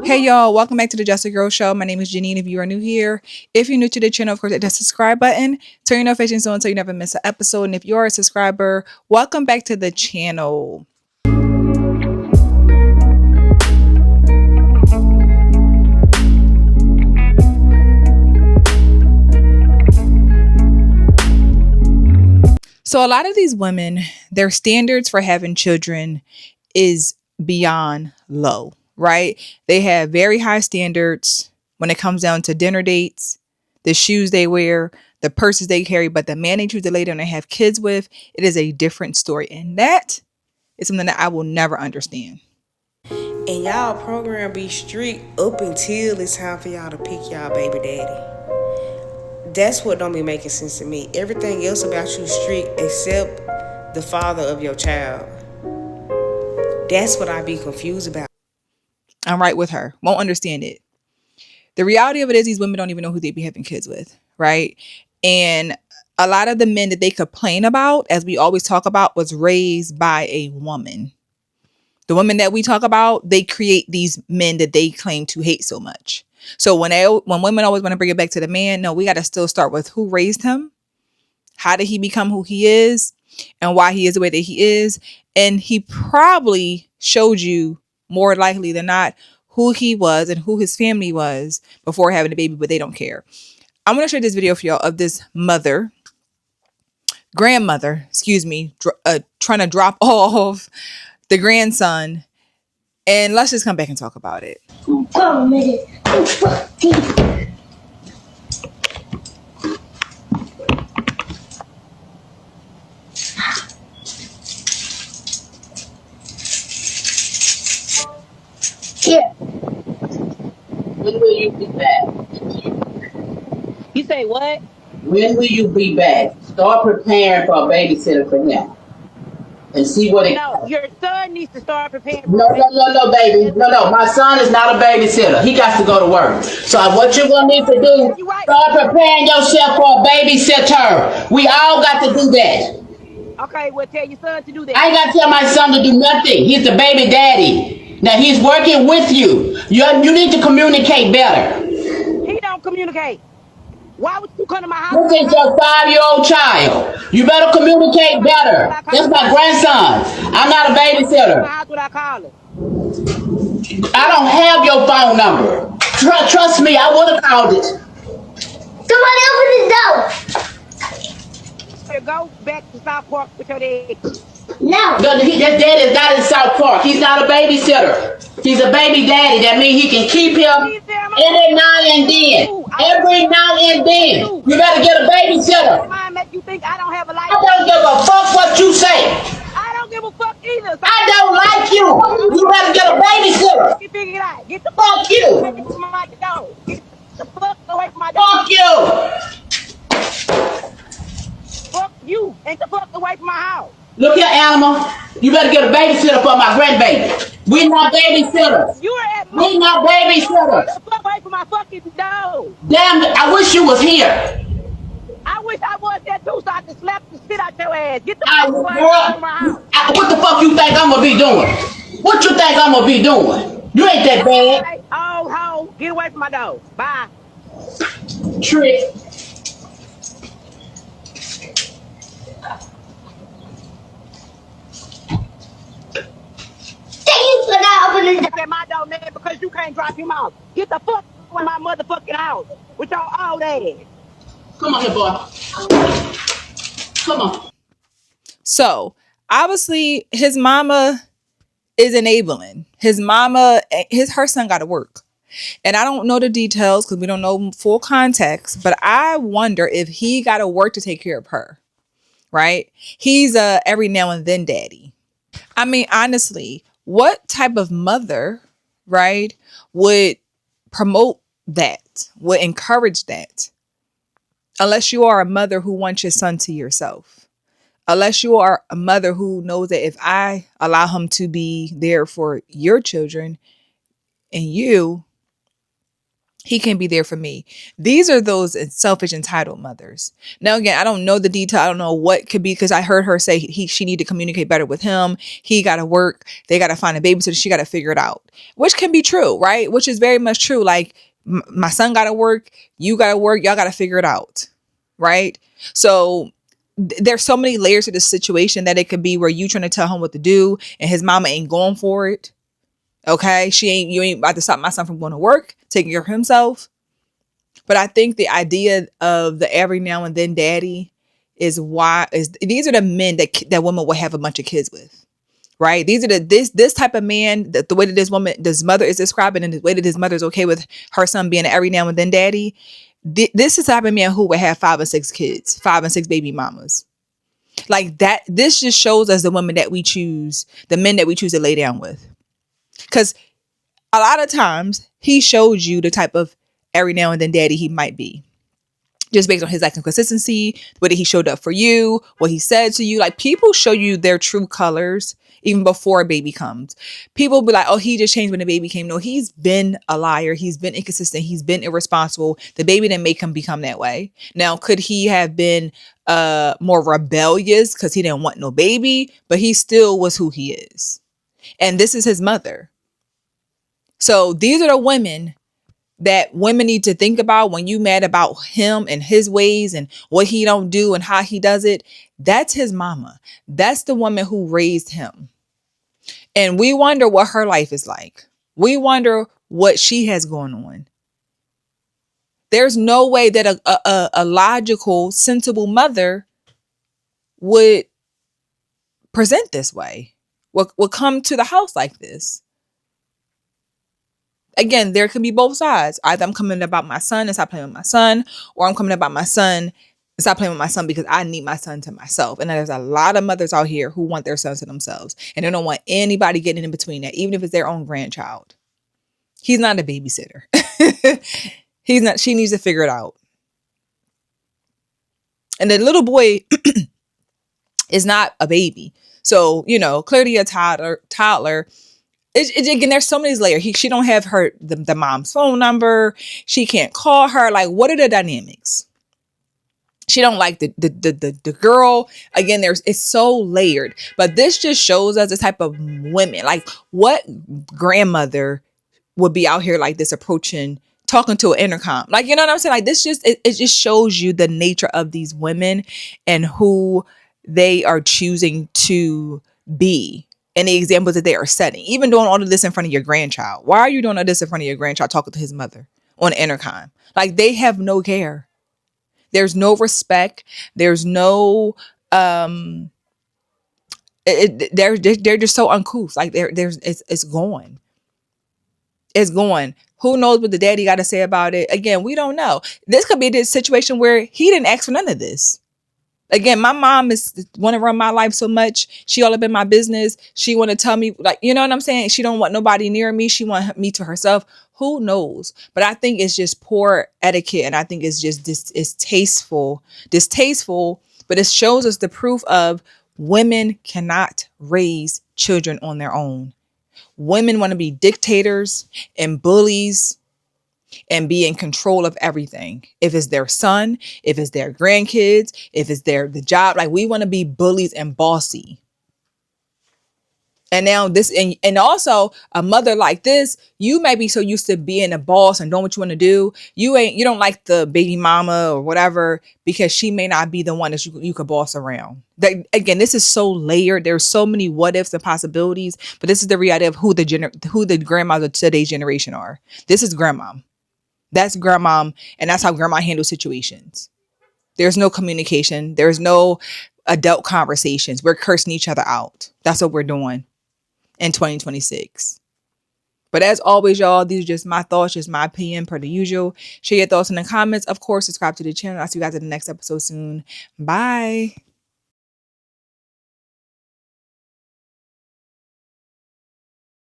Hey y'all, welcome back to the Just a Girl Show. My name is Janine. If you are new here, if you're new to the channel, of course, hit the subscribe button, turn your notifications on so you never miss an episode. And if you're a subscriber, welcome back to the channel. So a lot of these women, their standards for having children is beyond low, right? They have very high standards when it comes down to dinner dates, the shoes they wear, the purses they carry, but the man they choose to lay down and have kids with, it is a different story. And that is something that I will never understand. And y'all program be strict up until it's time for y'all to pick y'all baby daddy. That's what don't be making sense to me. Everything else about you strict except the father of your child. That's what I be confused about. I'm right with her. Won't understand it. The reality of it is these women don't even know who they be having kids with, right? And a lot of the men that they complain about, as we always talk about, was raised by a woman. The women that we talk about, they create these men that they claim to hate so much. So when women always want to bring it back to the man, no, we got to still start with who raised him, how did he become who he is, and why he is the way that he is. And he probably showed you more likely than not who he was and who his family was before having a baby, but they don't care. I'm going to show this video for y'all of this grandmother, trying to drop off the grandson. And let's just come back and talk about it. Yeah. When will you be back? You say what? When will you be back? Start preparing for a babysitter for him. And see what it No, your son needs to start preparing for No, baby. No. My son is not a babysitter. He got to go to work. So what you're going to need to do, start preparing yourself for a babysitter. We all got to do that. Okay, well, tell your son to do that. I ain't got to tell my son to do nothing. He's the baby daddy. Now, he's working with you. You need to communicate better. He don't communicate. Why would you come to my house? This is your 5-year-old child. You better communicate better. That's my grandson. I'm not a babysitter. My house without calling. I don't have your phone number. Trust me, I would have called it. Somebody open this door. Go back to South Park with your dad. No. His dad is not in South Park. He's not a babysitter. He's a baby daddy. That means he can keep him every now and then. Every now and then. You better get a babysitter. I make you think I don't have a life. I don't give a fuck what you say. I don't give a fuck either. I don't like you. You better get a babysitter. You figure it out. Get the fuck you. Get the fuck away from my door. Fuck you. Fuck you. Ain't the fuck away from my house. Look here, animal. You better get a babysitter for my grandbaby. We're not babysitters. We're not babysitters. Get the fuck away from my fucking door. Damn it, I wish you was here. I wish I was there too so I could slap the shit out your ass. Get the fuck away from my house. What the fuck you think I'm gonna be doing? What you think I'm gonna be doing? You ain't that bad. Oh, ho, get away from my door. Bye. Trick. At my door, man, because you can't drop him off. Get the fuck away from my motherfucking house with your old ass. Come on here, boy. Come on. So obviously his mama is enabling. Her son got to work. And I don't know the details because we don't know full context, but I wonder if he got to work to take care of her, right? He's a every now and then daddy. I mean, honestly, what type of mother, right, would promote that, would encourage that? Unless you are a mother who wants your son to yourself. Unless you are a mother who knows that if I allow him to be there for your children and you, He can be there for me. These are those selfish, entitled mothers. Now, again, I don't know the detail. I don't know what could be, because I heard her say she need to communicate better with him. He got to work. They got to find a babysitter. She got to figure it out, which can be true, right? Which is very much true. Like, my son got to work. You got to work. Y'all got to figure it out, right? So there's so many layers to this situation that it could be where you trying to tell him what to do and his mama ain't going for it. Okay, you ain't about to stop my son from going to work, taking care of himself. But I think the idea of the every now and then daddy is these are the men that women will have a bunch of kids with, right? These are this type of man, the way that this mother is describing, and the way that his mother is okay with her son being an every now and then daddy. This is the type of man who would have 5 and 6 kids, 5 and 6 baby mamas. Like that. This just shows us the women that we choose, the men that we choose to lay down with. Because a lot of times he shows you the type of every now and then daddy he might be, just based on his acting consistency, whether he showed up for you, what he said to you. Like, people show you their true colors even before a baby comes. People be like, oh, he just changed when the baby came. No, he's been a liar. He's been inconsistent. He's been irresponsible. The baby didn't make him become that way. Now, could he have been more rebellious because he didn't want no baby? But he still was who he is. And this is his mother. So these are the women that women need to think about when you mad about him and his ways and what he don't do and how he does it. That's his mama. That's the woman who raised him. And we wonder what her life is like. We wonder what she has going on. There's no way that a logical, sensible mother would present this way, would come to the house like this. Again, there can be both sides. Either I'm coming about my son and stop playing with my son, or I'm coming about my son and stop playing with my son because I need my son to myself. And there's a lot of mothers out here who want their sons to themselves, and they don't want anybody getting in between that, even if it's their own grandchild. He's not a babysitter. He's not. She needs to figure it out. And the little boy is not a baby. So, clearly a toddler. Again, there's so many layers. She don't have the mom's phone number. She can't call her. Like, what are the dynamics? She don't like the girl. Again, it's so layered. But this just shows us the type of women. Like, what grandmother would be out here like this, talking to an intercom? Like, you know what I'm saying? Like, this it just shows you the nature of these women and who they are choosing to be. And the examples that they are setting, even doing all of this in front of your grandchild. Why are you doing all this in front of your grandchild, talking to his mother on the intercom? Like, they have no care. There's no respect. There's no, they're just so uncouth. Like, it's gone. It's gone. Who knows what the daddy got to say about it? Again, we don't know. This could be this situation where he didn't ask for none of this. Again, my mom want to run my life so much. She all up in my business. She want to tell me, like, you know what I'm saying? She don't want nobody near me. She want me to herself. Who knows? But I think it's just poor etiquette. And I think it's just distasteful, but it shows us the proof of women cannot raise children on their own. Women want to be dictators and bullies and be in control of everything. If it's their son, if it's their grandkids, if it's the job, like, we want to be bullies and bossy. And now this, and also a mother like this, you may be so used to being a boss and doing what you want to do. You don't like the baby mama or whatever, because she may not be the one that you could boss around. Again, this is so layered. There's so many what ifs and possibilities, but this is the reality of who the grandmas of today's generation are. This is grandma. That's grandma, and that's how grandma handles situations. There's no communication. There's no adult conversations. We're cursing each other out. That's what we're doing in 2026. But as always, y'all, these are just my thoughts, just my opinion per the usual. Share your thoughts in the comments. Of course, subscribe to the channel. I'll see you guys in the next episode soon. Bye.